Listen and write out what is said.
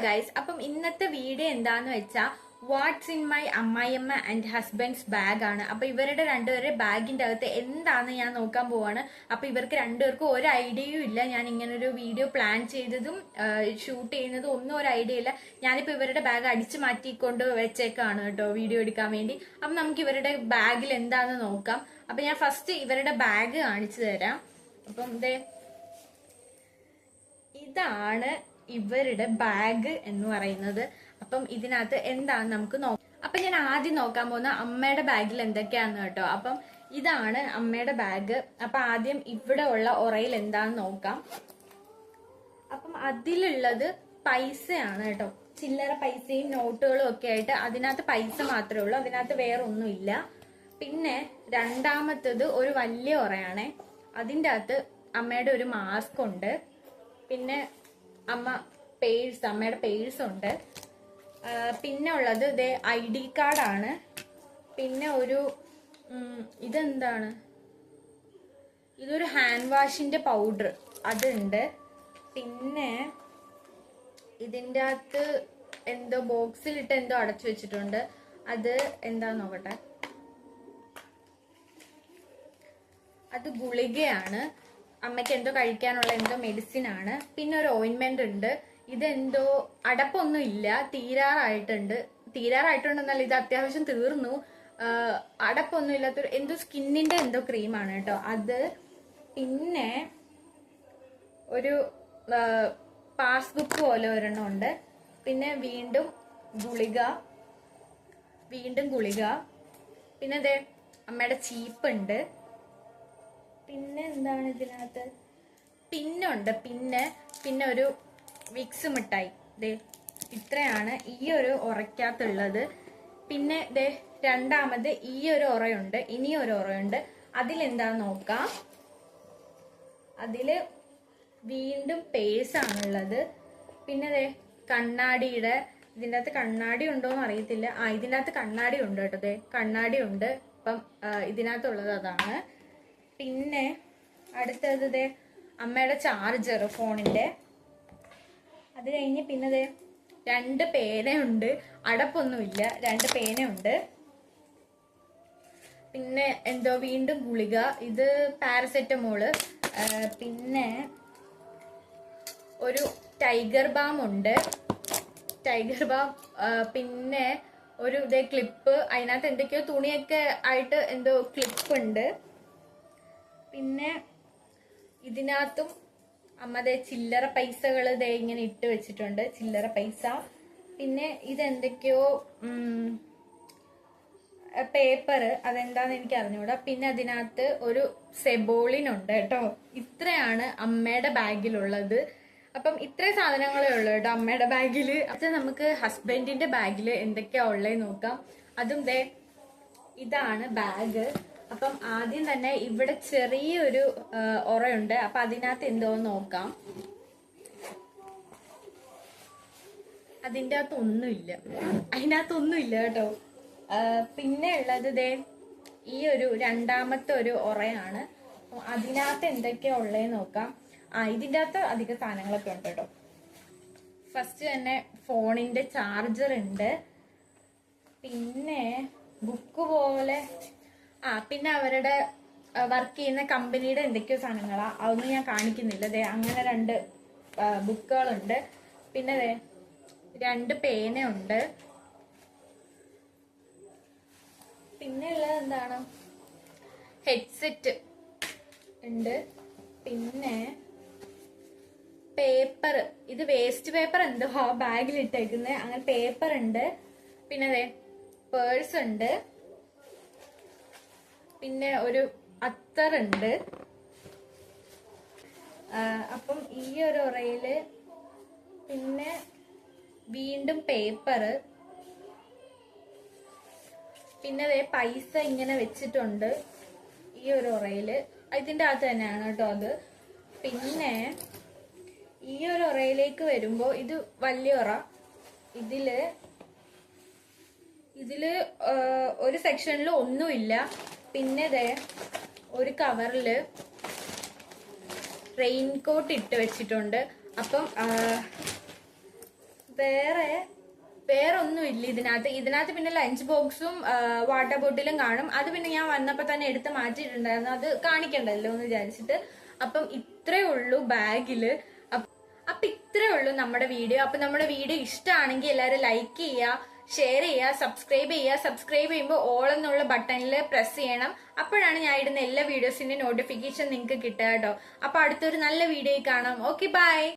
Guys, അപ്പം ഇന്നത്തെ video എന്താന്ന് വെച്ചാൽ what's in my Ammayiyamma and husbands bag ആണ്. അപ്പൊ ഇവരുടെ രണ്ടുപേരുടെ ബാഗിന്റെ അകത്ത് എന്താന്ന് ഞാൻ നോക്കാൻ പോവാണ്. അപ്പൊ ഇവർക്ക് രണ്ടുപേർക്കും ഒരു ഐഡിയയും ഇല്ല. ഞാൻ ഇങ്ങനൊരു വീഡിയോ പ്ലാൻ ചെയ്തതും ഷൂട്ട് ചെയ്യുന്നതും ഒന്നും ഒരു ഐഡിയ ഇല്ല. ഞാനിപ്പോ ഇവരുടെ ബാഗ് അടിച്ചു മാറ്റിക്കൊണ്ട് വെച്ചേക്കാണ് കേട്ടോ വീഡിയോ എടുക്കാൻ വേണ്ടി. അപ്പൊ നമുക്ക് ഇവരുടെ ബാഗിൽ എന്താന്ന് നോക്കാം. അപ്പൊ ഞാൻ ഫസ്റ്റ് ഇവരുടെ ബാഗ് കാണിച്ചു തരാം. അപ്പം ഇതാണ് ഇവരുടെ ബാഗ് എന്ന് പറയുന്നത്. അപ്പം ഇതിനകത്ത് എന്താന്ന് നമുക്ക് നോക്കാം. അപ്പൊ ഞാൻ ആദ്യം നോക്കാൻ പോകുന്ന അമ്മയുടെ ബാഗിൽ എന്തൊക്കെയാന്ന് കേട്ടോ. അപ്പം ഇതാണ് അമ്മയുടെ ബാഗ്. അപ്പൊ ആദ്യം ഇവിടെ ഉള്ള ഉറയിൽ എന്താന്ന് നോക്കാം. അപ്പം അതിലുള്ളത് പൈസയാണ് കേട്ടോ. ചില്ലറ പൈസയും നോട്ടുകളും ഒക്കെ ആയിട്ട് അതിനകത്ത് പൈസ മാത്രമേ ഉള്ളൂ. അതിനകത്ത് വേറെ ഒന്നുമില്ല. പിന്നെ രണ്ടാമത്തത് ഒരു വലിയ ഉറയാണേ. അതിൻ്റെ അകത്ത് അമ്മയുടെ ഒരു മാസ്ക് ഉണ്ട്. പിന്നെ അമ്മയുടെ പേഴ്സ് ഉണ്ട്. പിന്നെ ഉള്ളത് ID കാർഡാണ്. പിന്നെ ഒരു ഇതെന്താണ്, ഇതൊരു ഹാൻഡ് വാഷിന്റെ പൗഡർ അതുണ്ട്. പിന്നെ ഇതിൻ്റെ അകത്ത് എന്തോ ബോക്സിലിട്ട് എന്തോ അടച്ചു വെച്ചിട്ടുണ്ട്. അത് എന്താന്ന് നോക്കട്ടെ. അത് ഗുളികയാണ്. അമ്മയ്ക്ക് എന്തോ കഴിക്കാനുള്ള എന്തോ മെഡിസിൻ ആണ്. പിന്നെ ഒരു ഓയിൻമെന്റ് ഉണ്ട്. ഇതെന്തോ അടപ്പൊന്നും ഇല്ല, തീരാറായിട്ടുണ്ടെന്നാൽ ഇത് അത്യാവശ്യം തീർന്നു. അടപ്പൊന്നും ഇല്ലാത്തൊരു എന്തോ സ്കിന്നിന്റെ എന്തോ ക്രീമാണ് കേട്ടോ അത്. പിന്നെ ഒരു പാസ്ബുക്ക് പോലെ ഒരെണ്ണം ഉണ്ട്. പിന്നെ വീണ്ടും ഗുളിക. പിന്നെ അമ്മയുടെ ചീപ്പ് ഉണ്ട്. പിന്നെ എന്താണ് ഇതിനകത്ത്, പിന്നുണ്ട്. പിന്നെ ഒരു വിക്സ് മിഠായി. ഇത്രയാണ് ഈ ഒരു ഉറയ്ക്കകത്തുള്ളത്. പിന്നെ രണ്ടാമത് ഈ ഒരു ഉറയുണ്ട്. ഇനിയും ഒരു ഉറയുണ്ട്. അതിലെന്താന്ന് നോക്കാം. അതില് വീണ്ടും പേഴ്സാണുള്ളത്. പിന്നെ കണ്ണാടിയുടെ, ഇതിൻ്റെ അകത്ത് കണ്ണാടി ഉണ്ടോന്ന് അറിയത്തില്ല. ഇതിൻ്റെ അകത്ത് കണ്ണാടി ഉണ്ട് കേട്ടോ. കണ്ണാടി ഉണ്ട്. അപ്പം ഇതിനകത്തുള്ളത് അതാണ്. പിന്നെ അടുത്തത് അമ്മയുടെ ചാർജർ ഫോണിന്റെ. അത് കഴിഞ്ഞ് പിന്നെ 2 പേനയുണ്ട്. അടപ്പൊന്നുമില്ല, 2 പേനയുണ്ട്. പിന്നെ എന്തോ വീണ്ടും ഗുളിക, ഇത് പാരസെറ്റമോള്. പിന്നെ ഒരു ടൈഗർ ബാം ഉണ്ട്. പിന്നെ ഒരു ക്ലിപ്പ്. അതിനകത്ത് എന്തൊക്കെയോ തുണിയൊക്കെ ആയിട്ട് എന്തോ ക്ലിപ്പ് ഉണ്ട്. പിന്നെ ഇതിനകത്തും അമ്മ ചില്ലറ പൈസകൾ ഇങ്ങനെ ഇട്ട് വെച്ചിട്ടുണ്ട്, ചില്ലറ പൈസ. പിന്നെ ഇതെന്തൊക്കെയോ പേപ്പർ, അതെന്താന്ന് എനിക്ക് അറിഞ്ഞൂടാ. പിന്നെ അതിനകത്ത് ഒരു സെബോളിനുണ്ട് കേട്ടോ. ഇത്രയാണ് അമ്മയുടെ ബാഗിലുള്ളത്. അപ്പം ഇത്രയും സാധനങ്ങളേ ഉള്ളൂ കേട്ടോ അമ്മയുടെ ബാഗിൽ. അത് നമുക്ക് ഹസ്ബൻഡിന്റെ ബാഗിൽ എന്തൊക്കെയാ ഉള്ളത് നോക്കാം. അതും ഇതാണ് ബാഗ്. അപ്പം ആദ്യം തന്നെ ഇവിടെ ചെറിയൊരു ഉറയുണ്ട്. അപ്പൊ അതിനകത്ത് എന്തോ നോക്കാം. അതിനകത്തൊന്നുമില്ല കേട്ടോ. പിന്നെ ഉള്ളത് ഈ ഒരു രണ്ടാമത്തെ ഒരു ഉറയാണ്. അതിനകത്ത് എന്തൊക്കെയാ ഉള്ളതെന്ന് നോക്കാം. ഇതിൻ്റെ അകത്ത് അധിക സാധനങ്ങളൊക്കെ ഉണ്ട് കേട്ടോ. ഫസ്റ്റ് തന്നെ ഫോണിന്റെ ചാർജർ ഉണ്ട്. പിന്നെ ബുക്ക് പോലെ, പിന്നെ അവരുടെ വർക്ക് ചെയ്യുന്ന കമ്പനിയുടെ എന്തൊക്കെയോ സാധനങ്ങളാ, അതൊന്നും ഞാൻ കാണിക്കുന്നില്ല. അങ്ങനെ 2 ബുക്കുകളുണ്ട്. പിന്നെ 2 പേനയുണ്ട്. പിന്നെ ഉള്ളത് എന്താണ്, ഹെഡ്സെറ്റ് ഉണ്ട്. പിന്നെ പേപ്പർ, ഇത് വേസ്റ്റ് പേപ്പർ എന്തോ ബാഗിൽ ഇട്ടേക്കുന്നത്. അങ്ങനെ പേപ്പർ ഉണ്ട്. പിന്നെ പേഴ്സ് ഉണ്ട്. പിന്നെ ഒരു അത്തറുണ്ട്. അപ്പം ഈ ഒരു ഉറയില് പിന്നെ വീണ്ടും പേപ്പർ. പിന്നെ പൈസ ഇങ്ങനെ വെച്ചിട്ടുണ്ട് ഈ ഒരു ഉറയില്. ഇതിന്റെ അകത്ത് തന്നെയാണ് കേട്ടോ അത്. പിന്നെ ഈ ഒരു ഉറയിലേക്ക് വരുമ്പോ ഇത് വലിയ ഉറ. ഇതില് ഒരു സെക്ഷനിൽ ഒന്നുമില്ല. പിന്നെ ഒരു കവറില് റെയിൻകോട്ട് ഇട്ട് വെച്ചിട്ടുണ്ട്. അപ്പം വേറെ ഒന്നുമില്ല ഇതിനകത്ത് പിന്നെ ലഞ്ച് ബോക്സും വാട്ടർ ബോട്ടിലും കാണും. അത് പിന്നെ ഞാൻ വന്നപ്പോ തന്നെ എടുത്ത് മാറ്റിയിട്ടുണ്ടായിരുന്നു, അത് കാണിക്കണ്ടല്ലോ എന്ന് വിചാരിച്ചിട്ട്. അപ്പം ഇത്രേ ഉള്ളൂ ബാഗില്. അപ്പൊ ഇത്രേ ഉള്ളൂ നമ്മുടെ വീഡിയോ. അപ്പൊ നമ്മുടെ വീഡിയോ ഇഷ്ടമാണെങ്കിൽ എല്ലാവരും ലൈക്ക് ചെയ്യുക, ഷെയർ ചെയ്യുക, സബ്സ്ക്രൈബ് ചെയ്യുക. സബ്സ്ക്രൈബ് ചെയ്യുമ്പോൾ ഓൾ എന്നുള്ള ബട്ടണിൽ പ്രസ് ചെയ്യണം. അപ്പോഴാണ് ഞാൻ ഇടുന്ന എല്ലാ വീഡിയോസിന്റെ നോട്ടിഫിക്കേഷൻ നിങ്ങൾക്ക് കിട്ടുക കേട്ടോ. അപ്പൊ അടുത്തൊരു നല്ല വീഡിയോ കാണാം. Okay, by.